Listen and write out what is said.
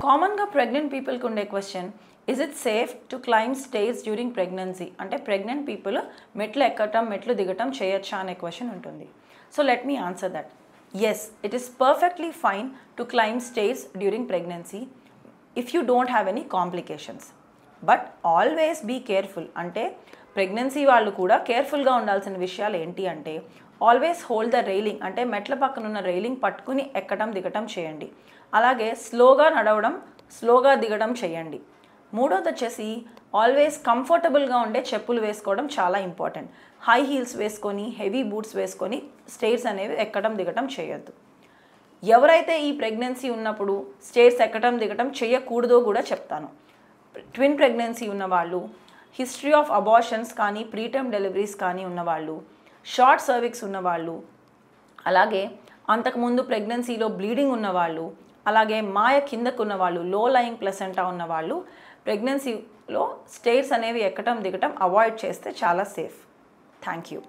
కామన్గా ప్రెగ్నెంట్ పీపుల్కి ఉండే question, is it safe to climb stairs during pregnancy? అంటే ప్రెగ్నెంట్ పీపుల్ మెట్లు ఎక్కటం మెట్లు దిగటం చేయొచ్చా అనే క్వశ్చన్ ఉంటుంది. So let me answer that. Yes, it is perfectly fine to climb stairs during pregnancy if you don't have any complications. But always be careful. అంటే pregnancy వాళ్ళు కూడా కేర్ఫుల్గా ఉండాల్సిన విషయాలు ఏంటి అంటే, ఆల్వేస్ హోల్డ్ ద రైలింగ్, అంటే మెట్ల పక్కన ఉన్న రైలింగ్ పట్టుకుని ఎక్కడం దిగటం చేయండి. అలాగే స్లోగా నడవడం, స్లోగా దిగడం చేయండి. మూడోది వచ్చేసి ఆల్వేస్ కంఫర్టబుల్గా ఉండే చెప్పులు వేసుకోవడం చాలా ఇంపార్టెంట్. హై హీల్స్ వేసుకొని, హెవీ బూట్స్ వేసుకొని స్టేర్స్ అనేవి ఎక్కడం దిగటం చేయొద్దు. ఎవరైతే ఈ ప్రెగ్నెన్సీ ఉన్నప్పుడు స్టేర్స్ ఎక్కడం దిగటం చేయకూడదో కూడా చెప్తాను. ట్విన్ ప్రెగ్నెన్సీ ఉన్నవాళ్ళు, హిస్టరీ ఆఫ్ అబార్షన్స్ కానీ ప్రీటర్మ్ డెలివరీస్ కానీ ఉన్నవాళ్ళు, షార్ట్ సర్విక్స్ ఉన్నవాళ్ళు, అలాగే అంతకుముందు ప్రెగ్నెన్సీలో బ్లీడింగ్ ఉన్నవాళ్ళు, అలాగే మాయ కిందకు ఉన్నవాళ్ళు, లో లయింగ్ ప్లసెంటా ఉన్నవాళ్ళు ప్రెగ్నెన్సీలో స్టేర్స్ అనేవి ఎక్కడం దిగటం అవాయిడ్ చేస్తే చాలా సేఫ్. Thank you.